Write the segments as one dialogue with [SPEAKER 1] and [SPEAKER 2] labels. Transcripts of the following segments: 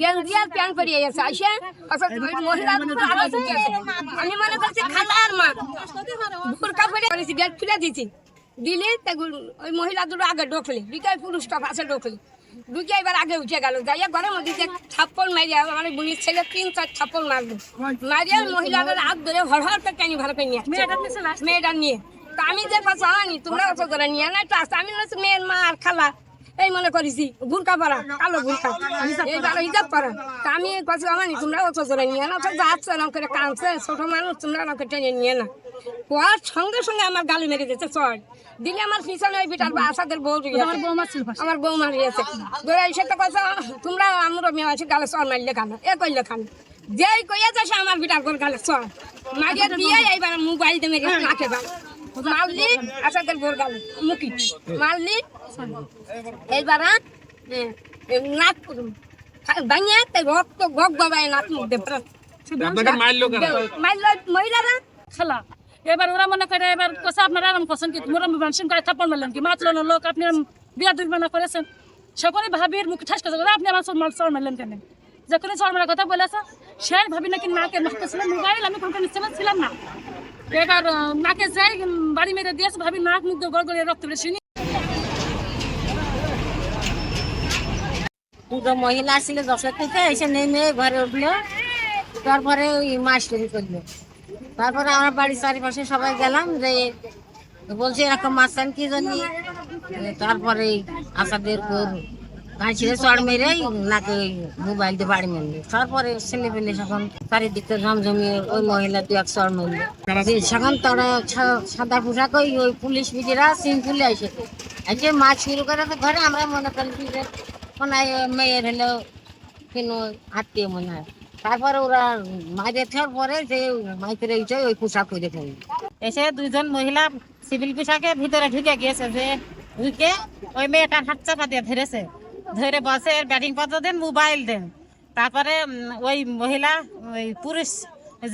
[SPEAKER 1] গেঞ্জি আর প্যান্ট পরিয়ে গেছে আসে মহিলা আমি মনে করছি খালার মা বোরকা পরে করেছি গেট খুলে দিয়েছি দিলে ওই মহিলা দুটো আগে ঢোকলে দুইটাই পুরুষটা পাশে ঢোকলে ঢুকে এবার আগে উঠে গেল যাইয়া ঘরের মধ্যে যে থাপ্পড় মারিয়া আমার বুড়ির ছেলে 3-4 থাপ্পড় মারলো মারিয়া মহিলাদের হাত ধরে হড়হড় করে টানি ভালো করে নিয়ে মেয়েটা নিয়ে তা আমি যে পাশে আনি তোমরা অত করে নিয়ে না একটু আসতে আমি মেয়ের মা আর খালা এই মনে করেছি বুরকা পরা কালো বুরকা এইবার হিজাব পরা তা আমি কাছে আমানি তোমরা অত করে নিয়ে না তো যাচ্ছে এরকম করে কাঁদছে ছোট মানুষ তোমরা এরকম টেনে নিয়ে না ওর সঙ্গে সঙ্গে আমার গালি মেরে দিচ্ছে চড় দিলে আমার পিছনে ওই বিটার আসাদের বউ আমার বৌমা রয়েছে ধরে এসে তো কথা তোমরা আমরা মেয়ে আছে গালে চড় মারলে খানো এ করলে খানো যেই কইয়াছে সে আমার বিটার করে গালে চড় মারিয়ে দিয়ে এইবার মোবাইল দিয়ে মেরে নাকে বান মারলি আসাদের বোর গালে মুখি মারলি এইবার নাক ভাঙিয়ে রক্ত গগ গবায় নাক মুখ দেবে মারলো মহিলারা
[SPEAKER 2] খেলা এবার ওরা মনে করে এবার কোসা আপনারা আরাম করছেন কি মোরা মানুষের করে থাপ্পড় মারলেন কি মাতলো না লোক আপনি বিয়া দুর্বনা করেছেন সকলে ভাবির মুখে ঠাস করে আপনি আমার চর মারলেন কেন যখন চর মারার কথা বলেছে সে ভাবি নাকি নাকে মারতেছিলেন মোবাইল আমি কোনটা নিশ্চয় ছিলাম না এবার নাকে যাই বাড়ি মেরে দিয়েছে ভাবি নাক মুখ গড় গড়িয়ে রক্ত বেশি
[SPEAKER 3] দুটো মহিলা ছিল 10 থেকে এসে নেমে ঘরে উঠলো তারপরে ওই মাস্টারি করলো তারপরে আমরা বাড়ির চারিপাশে সবাই গেলাম যে বলছে এরকম মাস্তান কি জানি তারপরে আসাদের গাঁ ছিঁড়ে চড় মেরে নাকে মোবাইল দিয়ে বাড়ি মারলো তারপরে ছেলে পেলে যখন চারিদিকে ঝমঝমিয়ে ওই মহিলা 2-1 চড় মারলো যখন তারা সাদা পোশাক ওই পুলিশ বিজিরা সিম্পলে এসে মাছ শুরু করে ঘরে আমরা মনে করছি যে মনে হয় মেয়ের হলো কিন্তু আত্মীয় মনে হয় তারপরে ওরা মাঝে থাকার পরে যে মাইকের ওই পোশাক করে ফেলল এসে 2জন মহিলা সিভিল পোশাকে ভিতরে ঢুকে গিয়েছে যে ঢুকে ওই মেয়েটার হাত চাপা দিয়ে ধরেছে ধরে বসে ব্যাটিং পত্র দেন মোবাইল দেন তারপরে ওই মহিলা ওই পুরুষ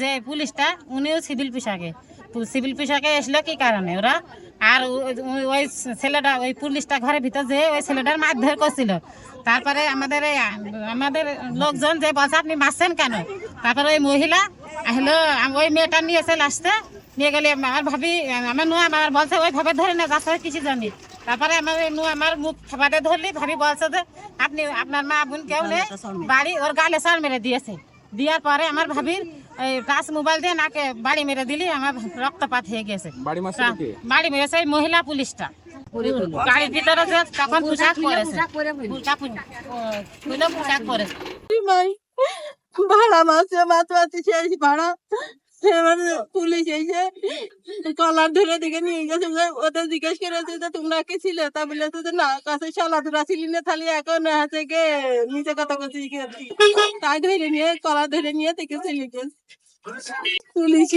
[SPEAKER 3] যে পুলিশটা উনিও সিভিল পোশাকে এসলো কি কারণে ওরা আর ওই ছেলেটা ওই পুলিশটা ঘরের ভিতর যে ওই ছেলেটার মারধর করছিল তারপরে আমাদের লোকজন যে বলছে আপনি মারছেন কেন তারপরে ওই মহিলা আসলো ওই মেয়েটা নিয়েছে লাস্টে নিয়ে গেলে আমার ভাবি আমার নুয়া আমার বলছে ওইভাবে ধরে না যাচ্ছে কিছু জানি তারপরে আমার মুখ খাবারে ধরলি ভাবি বলছে যে আপনি আপনার মা বোন কেউ নেই বাড়ি ওর গালে চড় মেরে দিয়েছে দেওয়ার পরে আমার ভাবির টাচ মোবাইল দিয়ে নাকে বাড়ি মেরে দিলি আমার রক্তপাত হয়ে গেছে বাড়ি মেরেছে ওই মহিলা পুলিশটা গাড়ির ভিতরে যে তখন পোশাক পরেছে পোশাক পরেছে
[SPEAKER 4] ভাড়া মাসে মাত্র শেষ ভাড়া পুলিশ এসে কলার ধরে দিকে নিয়ে গেছে ওদের জিজ্ঞেস করেছে যে তোমরা কি ছিলে তা বলেছে যে না কাছে শালাধুরা ছিলি না তাহলে এখন আছে গে নিচে কথা করছি তাই ধরে নিয়ে কলার ধরে নিয়ে থেকে চলে গেছে পুলিশ